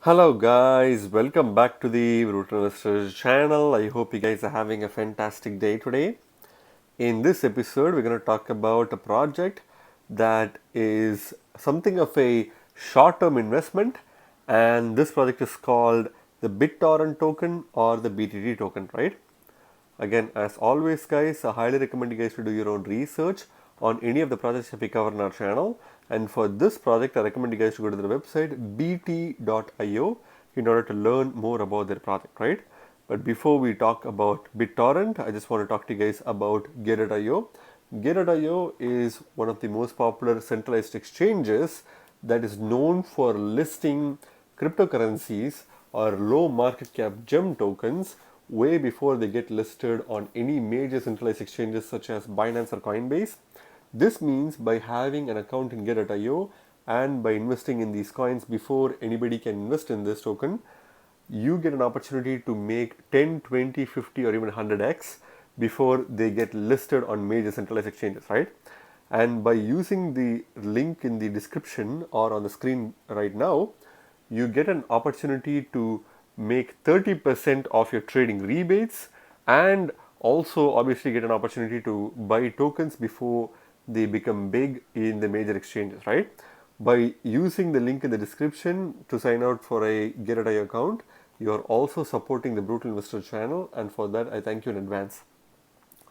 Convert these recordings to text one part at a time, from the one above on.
Hello guys, welcome back to the Root Investors channel. I hope you guys are having a fantastic day today. In this episode, we're going to talk about a project that is something of a short-term investment, and this project is called the BitTorrent token or the BTT token, right? Again, as always, guys, I highly recommend you guys to do your own research on any of the projects that we cover in our channel. And for this project, I recommend you guys to go to the website bt.io in order to learn more about their project, right? But before we talk about BitTorrent, I just want to talk to you guys about Gateio. Gateio is one of the most popular centralized exchanges that is known for listing cryptocurrencies or low market cap gem tokens way before they get listed on any major centralized exchanges such as Binance or Coinbase. This means by having an account in Get.io and by investing in these coins before anybody can invest in this token, you get an opportunity to make 10, 20, 50 or even 100x before they get listed on major centralized exchanges, right? And by using the link in the description or on the screen right now, you get an opportunity to make 30% of your trading rebates and also obviously get an opportunity to buy tokens before they become big in the major exchanges, right? By using the link in the description to sign out for a Get.io account, you are also supporting the Brutal Investor channel, and for that I thank you in advance.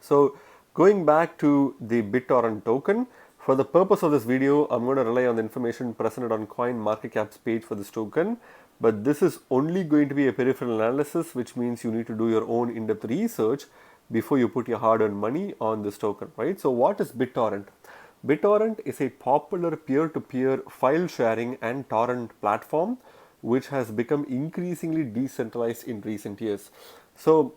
So going back to the BitTorrent token, for the purpose of this video, I'm going to rely on the information presented on CoinMarketCap's page for this token, but this is only going to be a peripheral analysis, which means you need to do your own in-depth research before you put your hard-earned money on this token, right? So what is BitTorrent? BitTorrent is a popular peer-to-peer file sharing and torrent platform which has become increasingly decentralized in recent years. So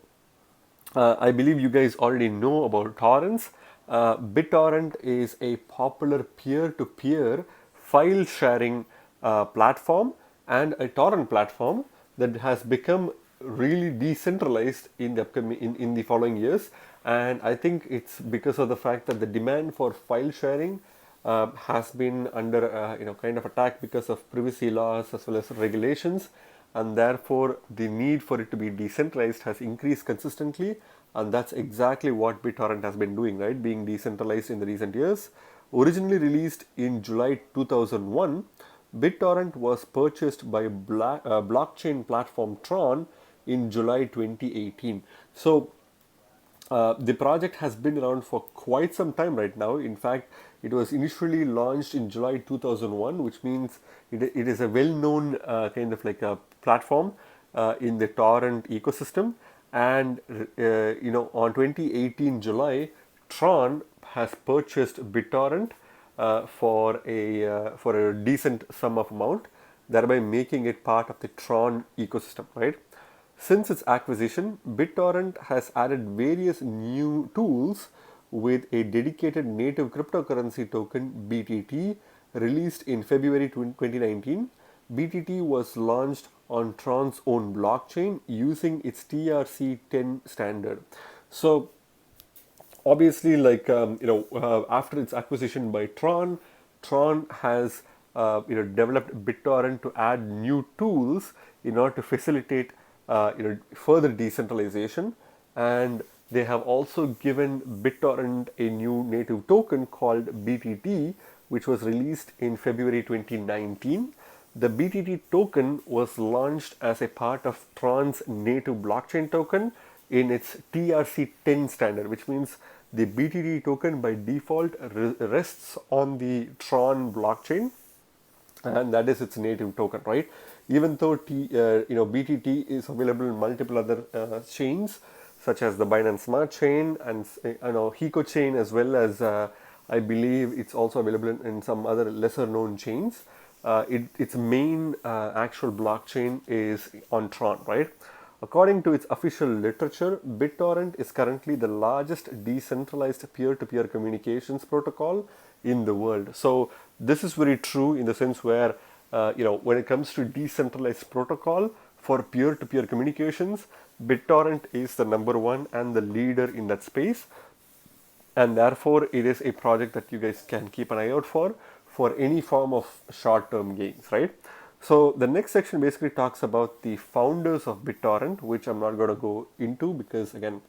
I believe you guys already know about torrents. BitTorrent is a popular peer-to-peer file sharing platform and a torrent platform that has become really decentralized in the upcoming in the following years. And I think it's because of the fact that the demand for file sharing has been under kind of attack because of privacy laws as well as regulations, and therefore the need for it to be decentralized has increased consistently, and that's exactly what BitTorrent has been doing, right? Being decentralized in the recent years. Originally released in July 2001, BitTorrent was purchased by blockchain platform Tron in July 2018. So the project has been around for quite some time right now. In fact, it was initially launched in July 2001, which means it is a well-known kind of like a platform in the torrent ecosystem. And on 2018 July, Tron has purchased BitTorrent for a decent sum of amount, thereby making it part of the Tron ecosystem, right? Since its acquisition, BitTorrent has added various new tools with a dedicated native cryptocurrency token BTT released in February 2019. BTT was launched on Tron's own blockchain using its TRC10 standard. So obviously, after its acquisition by Tron has developed BitTorrent to add new tools in order to facilitate further decentralization, and they have also given BitTorrent a new native token called BTT, which was released in February 2019. The BTT token was launched as a part of Tron's native blockchain token in its TRC10 standard, which means the BTT token by default rests on the Tron blockchain, and that is its native token, right? Even though BTT is available in multiple other chains such as the Binance Smart Chain and Hiko chain, as well as I believe it's also available in some other lesser known chains. Its main actual blockchain is on Tron, right? According to its official literature, BitTorrent is currently the largest decentralized peer-to-peer communications protocol in the world. So this is very true in the sense where, when it comes to decentralized protocol for peer-to-peer communications, BitTorrent is the number one and the leader in that space, and therefore it is a project that you guys can keep an eye out for any form of short-term gains, right? So the next section basically talks about the founders of BitTorrent, which I'm not going to go into because again,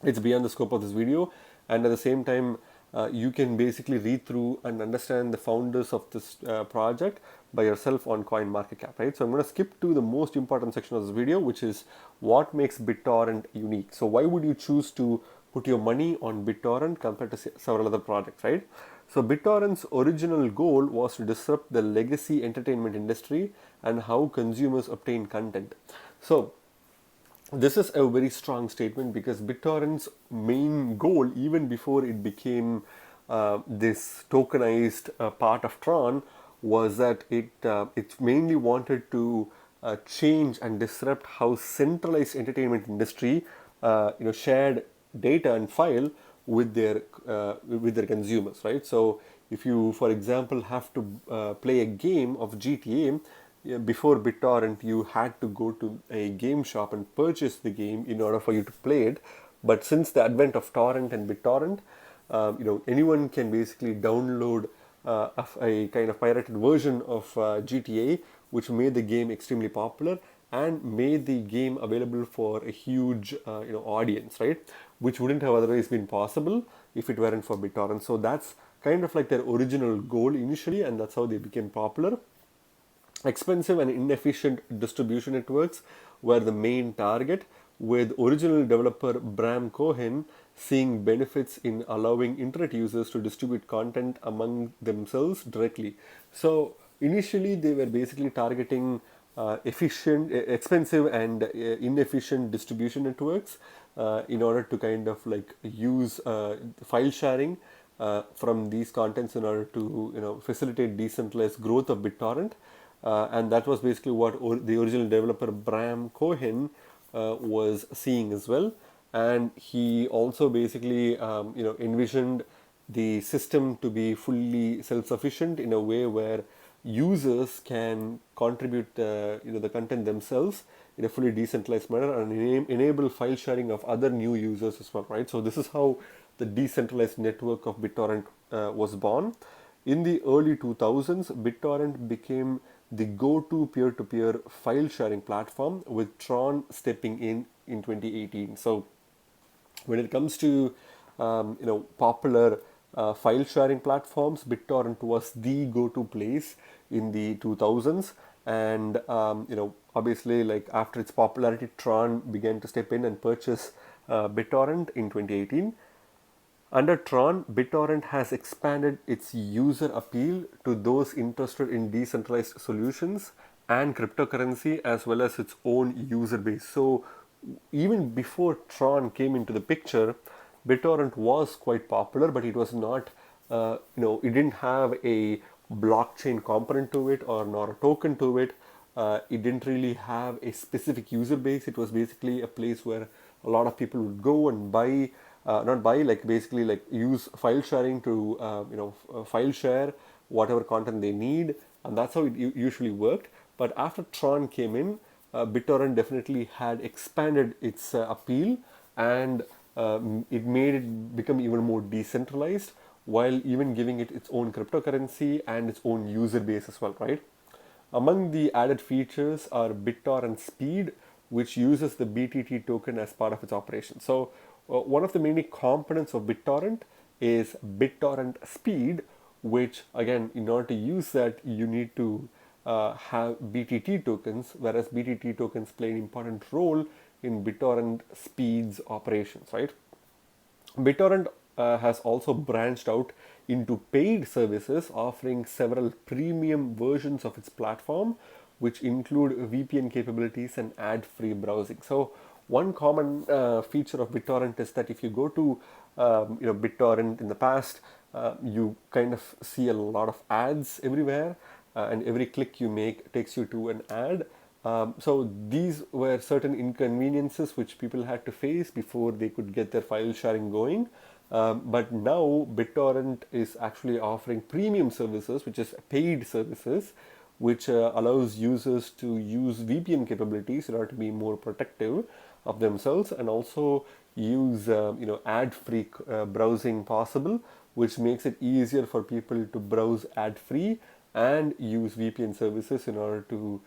it's beyond the scope of this video, and at the same time you can basically read through and understand the founders of this project by yourself on CoinMarketCap, right? So I'm going to skip to the most important section of this video, which is what makes BitTorrent unique. So why would you choose to put your money on BitTorrent compared to several other projects, right? So BitTorrent's original goal was to disrupt the legacy entertainment industry and how consumers obtain content. So this is a very strong statement because BitTorrent's main goal, even before it became this tokenized part of Tron, was that it mainly wanted to change and disrupt how centralized entertainment industry shared data and file with their consumers, right? So if you, for example, have to play a game of GTA, yeah, before BitTorrent, you had to go to a game shop and purchase the game in order for you to play it. But since the advent of torrent and BitTorrent, anyone can basically download a kind of pirated version of GTA, which made the game extremely popular and made the game available for a huge audience, right? Which wouldn't have otherwise been possible if it weren't for BitTorrent. So that's kind of like their original goal initially, and that's how they became popular. Expensive and inefficient distribution networks were the main target, with original developer Bram Cohen seeing benefits in allowing internet users to distribute content among themselves directly. So initially, they were basically targeting expensive and inefficient distribution networks in order to kind of like use file sharing from these contents in order to facilitate decentralized growth of BitTorrent. And that was basically what the original developer Bram Cohen was seeing as well. And he also basically envisioned the system to be fully self-sufficient in a way where users can contribute the content themselves in a fully decentralized manner and enable file sharing of other new users as well, right? So this is how the decentralized network of BitTorrent was born. In the early 2000s, BitTorrent became the go-to peer-to-peer file sharing platform, with Tron stepping in 2018. So when it comes to popular file sharing platforms, BitTorrent was the go-to place in the 2000s, and obviously, like after its popularity, Tron began to step in and purchase BitTorrent in 2018. Under Tron, BitTorrent has expanded its user appeal to those interested in decentralized solutions and cryptocurrency, as well as its own user base. So even before Tron came into the picture, BitTorrent was quite popular, but it was not, it didn't have a blockchain component to it or nor a token to it. It didn't really have a specific user base. It was basically a place where a lot of people would go and buy, not buy, like basically like use file sharing to, file share whatever content they need, and that's how it usually worked. But after Tron came in, BitTorrent definitely had expanded its appeal, and it made it become even more decentralized while even giving it its own cryptocurrency and its own user base as well, right? Among the added features are BitTorrent Speed, which uses the BTT token as part of its operation. So, one of the many components of BitTorrent is BitTorrent Speed, which again, in order to use that, you need to have BTT tokens, whereas BTT tokens play an important role in BitTorrent Speed's operations, right? BitTorrent has also branched out into paid services, offering several premium versions of its platform, which include VPN capabilities and ad-free browsing. So, one common feature of BitTorrent is that if you go to BitTorrent in the past, you kind of see a lot of ads everywhere, and every click you make takes you to an ad. So these were certain inconveniences which people had to face before they could get their file sharing going. But now BitTorrent is actually offering premium services, which is paid services, which allows users to use VPN capabilities in order to be more protective of themselves, and also use ad-free browsing possible, which makes it easier for people to browse ad-free and use VPN services in order to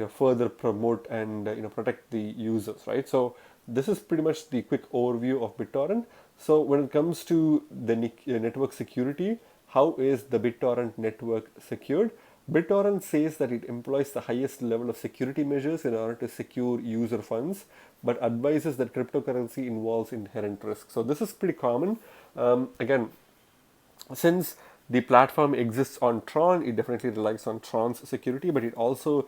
further promote and protect the users, right? So this is pretty much the quick overview of BitTorrent. So when it comes to the network security, how is the BitTorrent network secured? BitTorrent says that it employs the highest level of security measures in order to secure user funds, but advises that cryptocurrency involves inherent risk. So this is pretty common. Again, since the platform exists on Tron, it definitely relies on Tron's security, but it also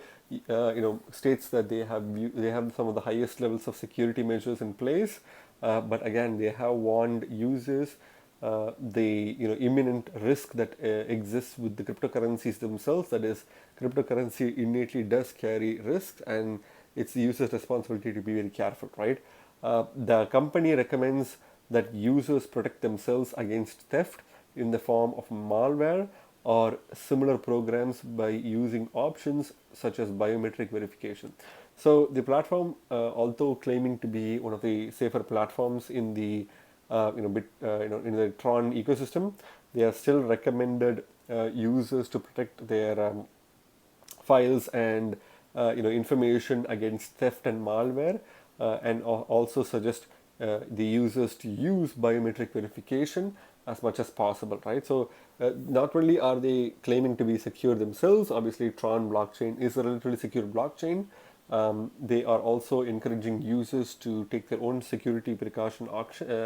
states that they have some of the highest levels of security measures in place. But again, they have warned users the imminent risk that exists with the cryptocurrencies themselves. That is, cryptocurrency innately does carry risks, and it's the user's responsibility to be very careful, right? The company recommends that users protect themselves against theft in the form of malware or similar programs by using options such as biometric verification. So the platform, although claiming to be one of the safer platforms in the in the Tron ecosystem, they are still recommended users to protect their files and information against theft and malware, and also suggest the users to use biometric verification as much as possible, right? So not only are they claiming to be secure themselves, obviously Tron blockchain is a relatively secure blockchain. They are also encouraging users to take their own security precaution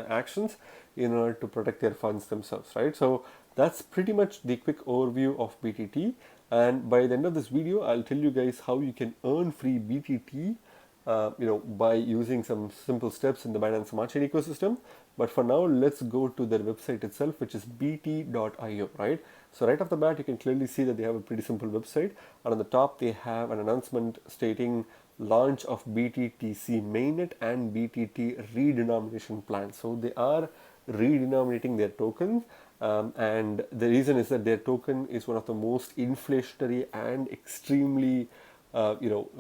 actions in order to protect their funds themselves, right? So that's pretty much the quick overview of BTT. And by the end of this video, I'll tell you guys how you can earn free BTT, by using some simple steps in the Binance Smart Chain ecosystem. But for now, let's go to their website itself, which is bt.io, right? So right off the bat, you can clearly see that they have a pretty simple website. And on the top, they have an announcement stating launch of BTTC mainnet and BTT redenomination plan. So they are redenominating their tokens, and the reason is that their token is one of the most inflationary and extremely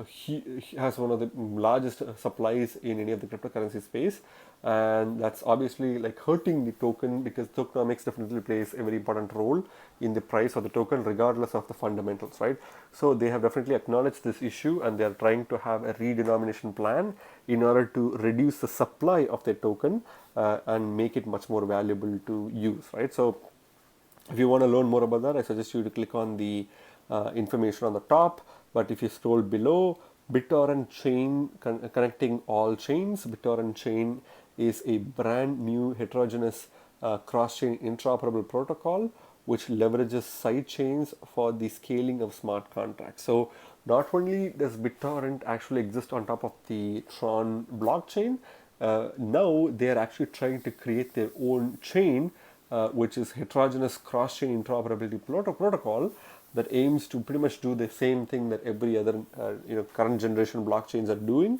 he has one of the largest supplies in any of the cryptocurrency space, and that's obviously like hurting the token, because tokenomics definitely plays a very important role in the price of the token regardless of the fundamentals, right? So they have definitely acknowledged this issue, and they are trying to have a redenomination plan in order to reduce the supply of their token and make it much more valuable to use, right? So if you want to learn more about that, I suggest you to click on the information on the top. But if you scroll below, BitTorrent chain connecting all chains. BitTorrent chain is a brand new heterogeneous cross-chain interoperable protocol which leverages side chains for the scaling of smart contracts. So not only does BitTorrent actually exist on top of the Tron blockchain, now they are actually trying to create their own chain, which is heterogeneous cross-chain interoperability protocol that aims to pretty much do the same thing that every other current generation blockchains are doing,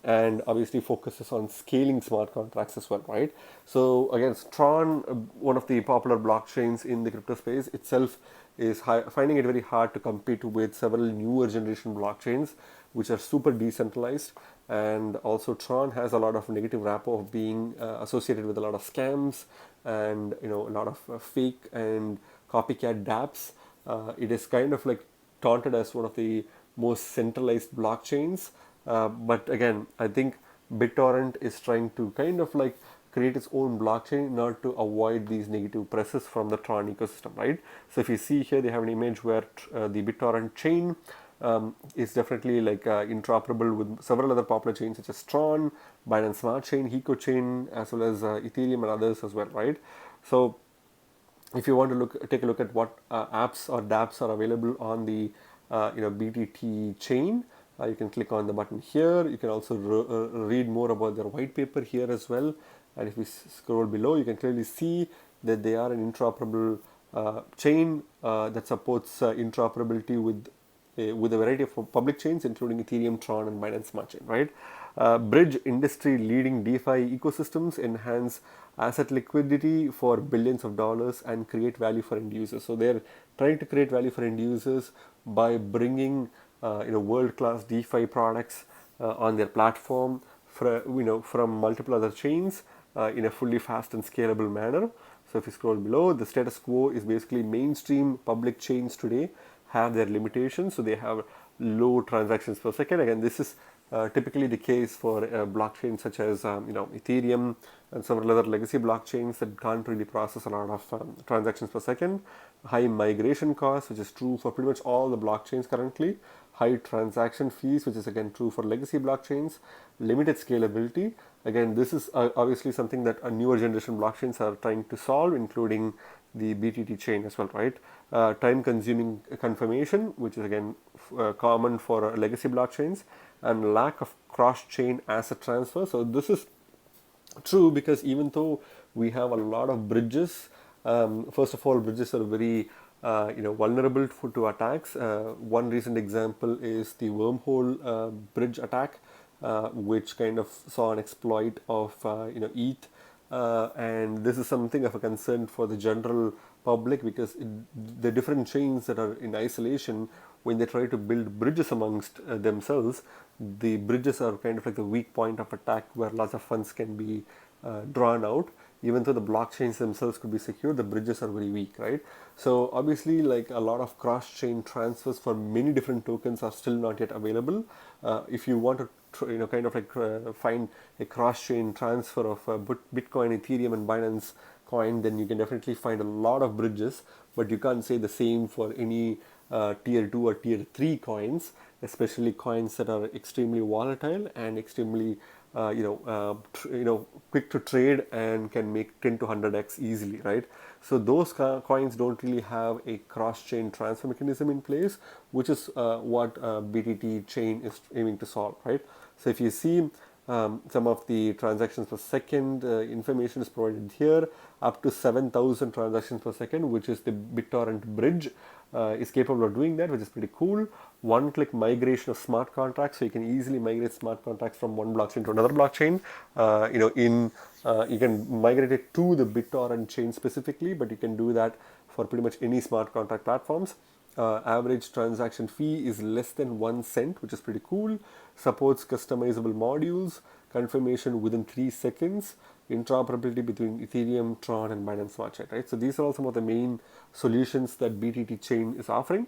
and obviously focuses on scaling smart contracts as well, right? So again, Tron, one of the popular blockchains in the crypto space itself, is finding it very hard to compete with several newer generation blockchains which are super decentralized. And also Tron has a lot of negative rapport of being associated with a lot of scams and a lot of fake and copycat dApps. It is kind of like taunted as one of the most centralized blockchains. But again, I think BitTorrent is trying to kind of like create its own blockchain in order to avoid these negative presses from the Tron ecosystem, right? So if you see here, they have an image where the BitTorrent chain is definitely like interoperable with several other popular chains such as Tron, Binance Smart Chain, Heco Chain, as well as Ethereum and others as well, right? So if you want to take a look at what apps or dApps are available on the BTT chain, you can click on the button here. You can also read more about their white paper here as well. And if we scroll below, you can clearly see that they are an interoperable chain that supports interoperability with a variety of public chains, including Ethereum, Tron, and Binance Smart Chain, right? Bridge industry-leading DeFi ecosystems, enhance asset liquidity for billions of dollars, and create value for end users. So they're trying to create value for end users by bringing world-class DeFi products on their platform from multiple other chains in a fully fast and scalable manner. So if you scroll below, the status quo is basically mainstream public chains today have their limitations. So they have low transactions per second. Again, this is typically the case for blockchains such as Ethereum and several other legacy blockchains that can't really process a lot of transactions per second. High migration costs, which is true for pretty much all the blockchains currently. High transaction fees, which is again true for legacy blockchains. Limited scalability. Again, this is obviously something that a newer generation blockchains are trying to solve, including the BTT chain as well, right? Time-consuming confirmation, which is again common for legacy blockchains, and lack of cross-chain asset transfer. So this is true because even though we have a lot of bridges, first of all, bridges are very vulnerable to attacks. One recent example is the Wormhole bridge attack, which kind of saw an exploit of ETH, and this is something of a concern for the general public because the different chains that are in isolation, when they try to build bridges amongst themselves, the bridges are kind of like the weak point of attack where lots of funds can be drawn out. Even though the blockchains themselves could be secure, the bridges are very weak, right? So obviously, like a lot of cross-chain transfers for many different tokens are still not yet available. If you want to kind of like find a cross-chain transfer of Bitcoin, Ethereum, and Binance coin, then you can definitely find a lot of bridges, but you can't say the same for any tier 2 or tier 3 coins, especially coins that are extremely volatile and extremely quick to trade and can make 10 to 100x easily, right? So those coins don't really have a cross-chain transfer mechanism in place, which is what BTT chain is aiming to solve, right? So if you see some of the transactions per second information is provided here, up to 7,000 transactions per second, which is the BitTorrent bridge is capable of doing that, which is pretty cool. One-click migration of smart contracts, so you can easily migrate smart contracts from one blockchain to another blockchain. You can migrate it to the BitTorrent chain specifically, but you can do that for pretty much any smart contract platforms. Average transaction fee is less than 1 cent, which is pretty cool. Supports customizable modules, confirmation within 3 seconds, interoperability between Ethereum, Tron, and Binance Smart Chain, right? So these are all some of the main solutions that BTT chain is offering.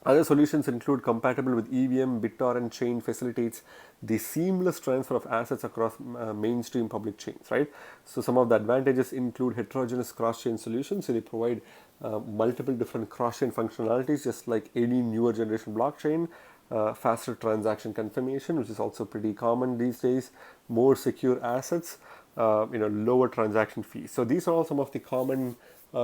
Other solutions include compatible with EVM. BitTorrent chain facilitates the seamless transfer of assets across mainstream public chains, right? So some of the advantages include heterogeneous cross-chain solutions. So they provide multiple different cross-chain functionalities, just like any newer generation blockchain. Faster transaction confirmation, which is also pretty common these days. More secure assets, lower transaction fees. So these are all some of the common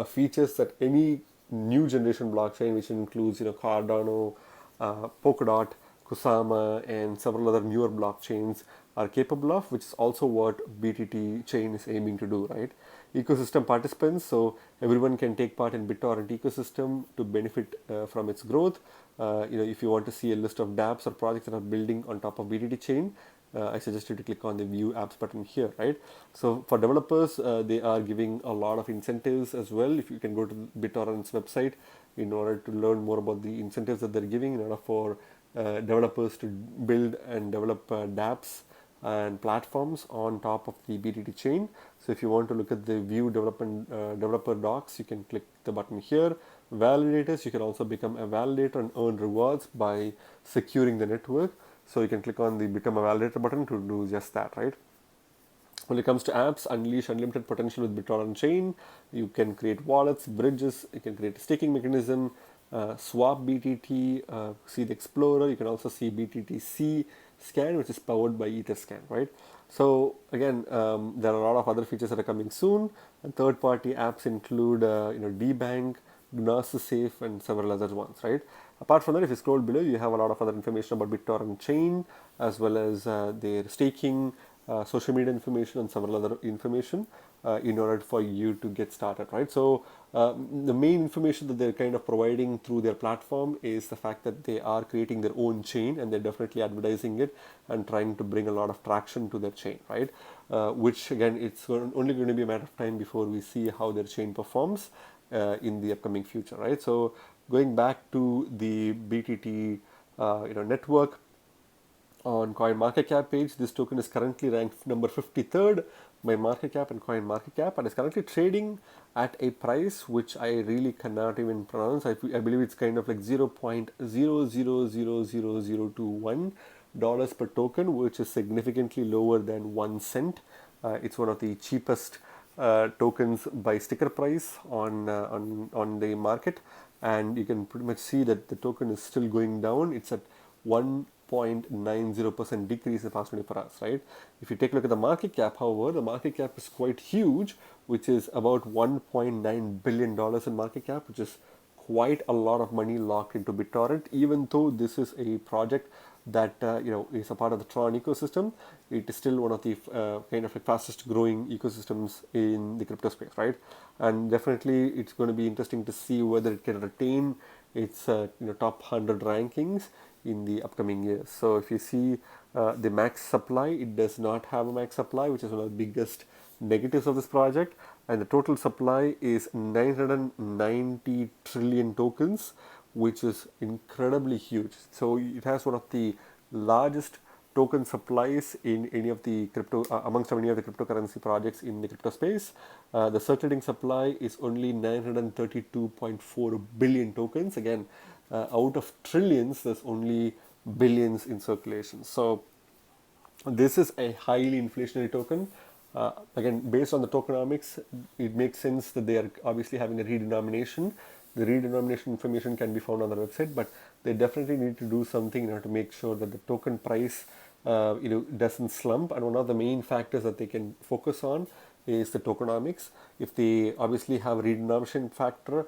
features that any new generation blockchain, which includes Cardano, Polkadot, Kusama, and several other newer blockchains are capable of, which is also what BTT chain is aiming to do, right? Ecosystem participants, so everyone can take part in BitTorrent ecosystem to benefit from its growth. If you want to see a list of dApps or projects that are building on top of BTT chain, I suggest you to click on the view apps button here, right? So for developers, they are giving a lot of incentives as well. If you can go to BitTorrent's website in order to learn more about the incentives that they're giving in order for developers to build and develop dApps and platforms on top of the BTT chain. So if you want to look at the view development developer docs, you can click the button here. Validators, you can also become a validator and earn rewards by securing the network. So you can click on the become a validator button to do just that, right? When it comes to apps, unleash unlimited potential with BitTorrent chain. You can create wallets, bridges, you can create a staking mechanism, swap BTT, see the Explorer. You can also see BTTC scan, which is powered by Etherscan, right? So again, there are a lot of other features that are coming soon. And third-party apps include, DBank, Safe, and several other ones, right? Apart from that, if you scroll below, you have a lot of other information about BitTorrent chain, as well as their staking, social media information, and several other information in order for you to get started, right? So the main information that they're kind of providing through their platform is the fact that they are creating their own chain, and they're definitely advertising it and trying to bring a lot of traction to their chain, right? Which again, it's only going to be a matter of time before we see how their chain performs in the upcoming future, right? So going back to the BTT network, On CoinMarketCap page, this token is currently ranked number 53rd by market cap and CoinMarketCap, and is currently trading at a price which I really cannot even pronounce. I believe it's kind of like 0.0000021 dollars per token, which is significantly lower than 1 cent. It's one of the cheapest tokens by sticker price on the market, and you can pretty much see that the token is still going down. It's at 1.90% decrease in the past 24 hours, right? If you take a look at the market cap, however, the market cap is quite huge, which is about $1.9 billion in market cap, which is quite a lot of money locked into BitTorrent. Even though this is a project that is a part of the Tron ecosystem, it is still one of the kind of like fastest growing ecosystems in the crypto space, right? And definitely, it's going to be interesting to see whether it can retain its top 100 rankings in the upcoming years. So if you see the max supply, it does not have a max supply, which is one of the biggest negatives of this project. And the total supply is 990 trillion tokens, which is incredibly huge. So it has one of the largest token supplies in any of the crypto amongst many of the cryptocurrency projects in the crypto space. The circulating supply is only 932.4 billion tokens. Again, out of trillions, there's only billions in circulation. So this is a highly inflationary token. Again, based on the tokenomics, it makes sense that they are obviously having a redenomination. The redenomination information can be found on their website, but they definitely need to do something in order to make sure that the token price doesn't slump. And one of the main factors that they can focus on is the tokenomics. If they obviously have a redenomination factor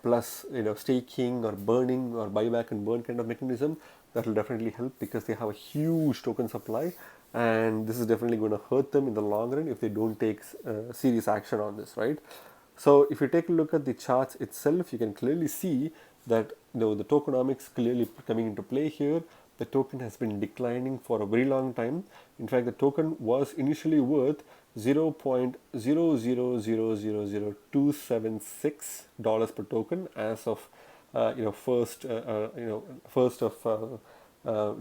plus staking or burning or buyback and burn kind of mechanism, that will definitely help, because they have a huge token supply, and this is definitely going to hurt them in the long run if they don't take serious action on this, right? So if you take a look at the charts itself, you can clearly see that the tokenomics clearly coming into play here. The token has been declining for a very long time. In fact, the token was initially worth $0.0000276 per token as of first of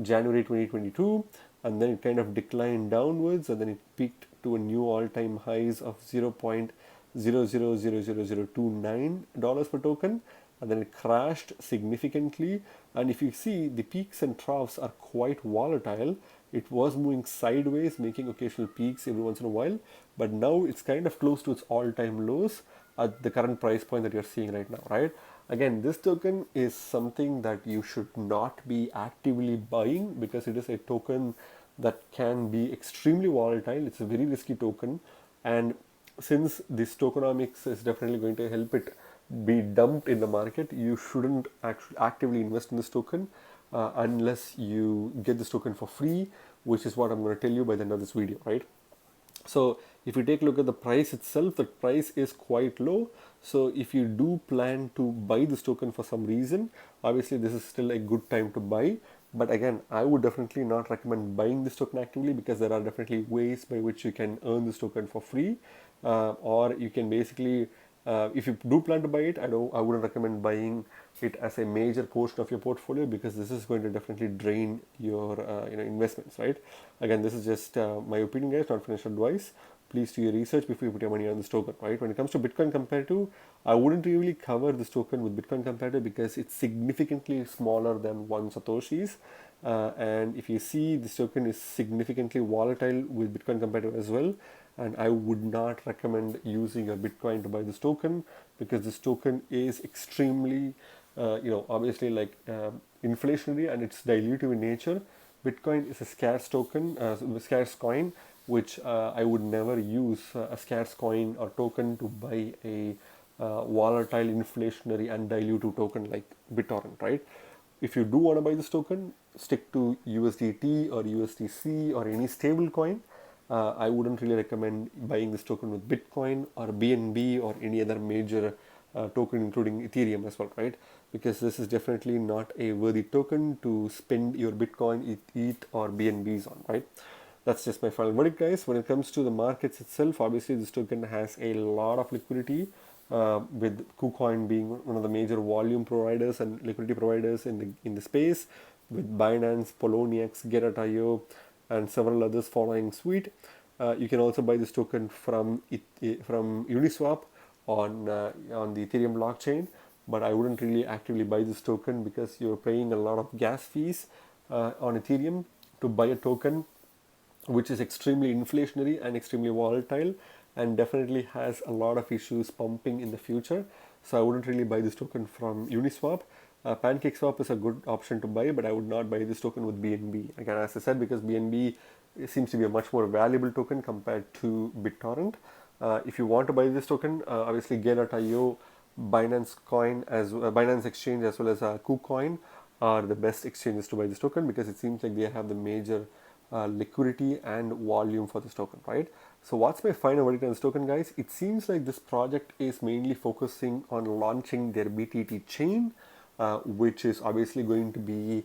January 2022, and then it kind of declined downwards, and then it peaked to a new all-time highs of $0.0000029 per token, and then it crashed significantly. And if you see, the peaks and troughs are quite volatile. It was moving sideways, making occasional peaks every once in a while, but now it's kind of close to its all-time lows at the current price point that you're seeing right now, right? Again, this token is something that you should not be actively buying, because it is a token that can be extremely volatile. It's a very risky token, and since this tokenomics is definitely going to help it be dumped in the market, you shouldn't actually actively invest in this token unless you get this token for free, which is what I'm going to tell you by the end of this video, right? So if you take a look at the price itself, the price is quite low. So if you do plan to buy this token for some reason, obviously this is still a good time to buy. But again, I would definitely not recommend buying this token actively, because there are definitely ways by which you can earn this token for free, or you can basically if you do plan to buy it, I wouldn't recommend buying it as a major portion of your portfolio, because this is going to definitely drain your investments, right? Again, this is just my opinion, guys, not financial advice. Please do your research before you put your money on this token, right? When it comes to Bitcoin Comparative, I wouldn't really cover this token with Bitcoin Comparative, because it's significantly smaller than one Satoshi's. And if you see, this token is significantly volatile with Bitcoin Comparative as well. And I would not recommend using a Bitcoin to buy this token, because this token is extremely, obviously inflationary, and it's dilutive in nature. Bitcoin is a scarce token, scarce coin, which I would never use a scarce coin or token to buy a volatile, inflationary, and dilutive token like BitTorrent, right? If you do want to buy this token, stick to USDT or USDC or any stable coin. I wouldn't really recommend buying this token with Bitcoin or BNB or any other major token, including Ethereum as well, right? Because this is definitely not a worthy token to spend your Bitcoin, ETH, or BNBs on, right? That's just my final verdict, guys. When it comes to the markets itself, obviously this token has a lot of liquidity, with KuCoin being one of the major volume providers and liquidity providers in the space. with Binance, Poloniex, Gateio, and several others following suite. You can also buy this token from Uniswap on the Ethereum blockchain, but I wouldn't really actively buy this token because you're paying a lot of gas fees on Ethereum to buy a token which is extremely inflationary and extremely volatile and definitely has a lot of issues pumping in the future. So I wouldn't really buy this token from Uniswap. PancakeSwap is a good option to buy, but I would not buy this token with BNB. Again, as I said, because BNB seems to be a much more valuable token compared to BitTorrent. If you want to buy this token, obviously Gateio, Binance Exchange as well as KuCoin are the best exchanges to buy this token because it seems like they have the major liquidity and volume for this token, right? So what's my final verdict on this token, guys? It seems like this project is mainly focusing on launching their BTT chain, which is obviously going to be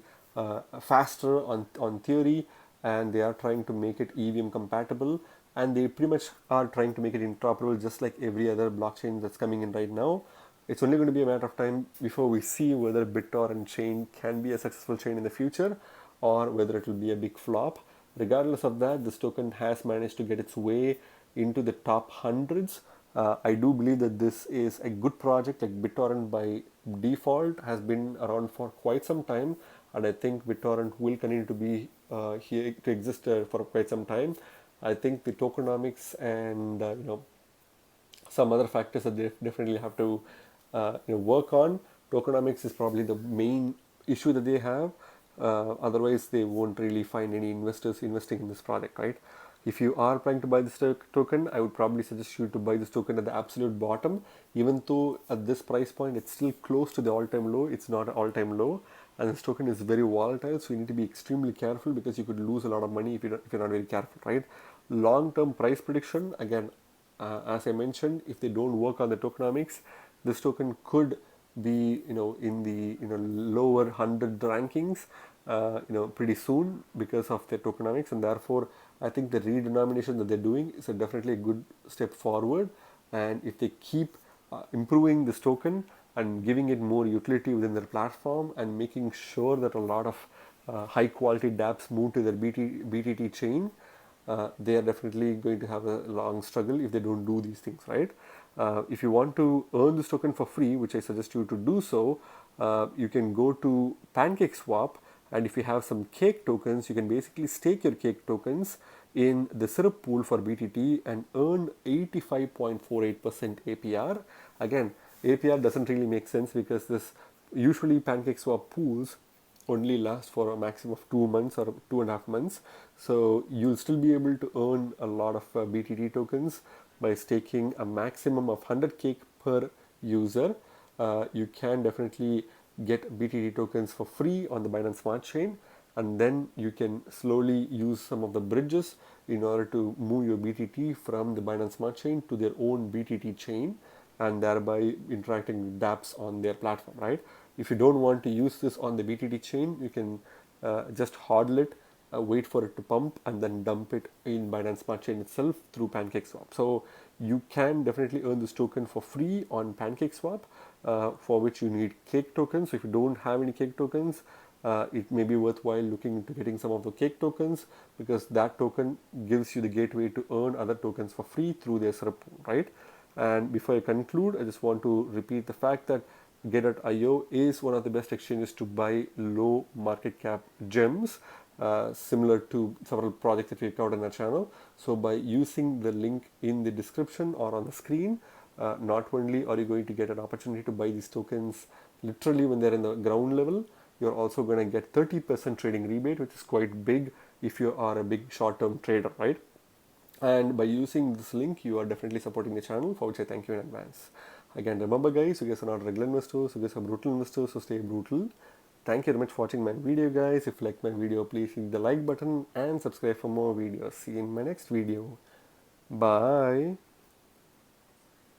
faster on theory, and they are trying to make it EVM compatible, and they pretty much are trying to make it interoperable just like every other blockchain that's coming in right now. It's only going to be a matter of time before we see whether BitTorrent chain can be a successful chain in the future or whether it will be a big flop. Regardless of that, this token has managed to get its way into the top hundreds. I do believe that this is a good project. Like BitTorrent by default has been around for quite some time, and I think BitTorrent will continue to be here to exist for quite some time. I think the tokenomics and some other factors that they definitely have to work on. Tokenomics is probably the main issue that they have. Otherwise, they won't really find any investors investing in this project, right? If you are planning to buy this token, I would probably suggest you to buy this token at the absolute bottom. Even though at this price point, it's still close to the all-time low. It's not an all-time low, and this token is very volatile. So you need to be extremely careful because you could lose a lot of money if you're not very careful, right? Long-term price prediction, again, as I mentioned, if they don't work on the tokenomics, this token could be in the lower 100 rankings pretty soon because of their tokenomics, and therefore I think the redenomination that they're doing is definitely a good step forward. And if they keep improving this token and giving it more utility within their platform and making sure that a lot of high quality dApps move to their BTT chain, they are definitely going to have a long struggle if they don't do these things, right? If you want to earn this token for free, which I suggest you to do so, you can go to PancakeSwap, and if you have some cake tokens, you can basically stake your cake tokens in the syrup pool for BTT and earn 85.48% APR. Again, APR doesn't really make sense because this usually PancakeSwap pools only last for a maximum of 2 months or 2.5 months. So you'll still be able to earn a lot of BTT tokens by staking a maximum of 100 cake per user. You can definitely get BTT tokens for free on the Binance Smart Chain, and then you can slowly use some of the bridges in order to move your BTT from the Binance Smart Chain to their own BTT chain, and thereby interacting with dApps on their platform, right? If you don't want to use this on the BTT chain, you can just hodl it, wait for it to pump, and then dump it in Binance Smart Chain itself through PancakeSwap. So you can definitely earn this token for free on PancakeSwap, for which you need cake tokens. So if you don't have any cake tokens, it may be worthwhile looking into getting some of the cake tokens, because that token gives you the gateway to earn other tokens for free through their syrup pool, right? And before I conclude, I just want to repeat the fact that Gateio is one of the best exchanges to buy low market cap gems, similar to several projects that we covered on our channel. So by using the link in the description or on the screen, not only are you going to get an opportunity to buy these tokens literally when they're in the ground level, you're also going to get 30% trading rebate, which is quite big if you are a big short-term trader, right? And by using this link, you are definitely supporting the channel, for which I thank you in advance. Again, remember guys, you guys are not regular investors, you guys are brutal investors, so stay brutal. Thank you very much for watching my video, guys. If you like my video, please hit the like button and subscribe for more videos. See you in my next video. Bye.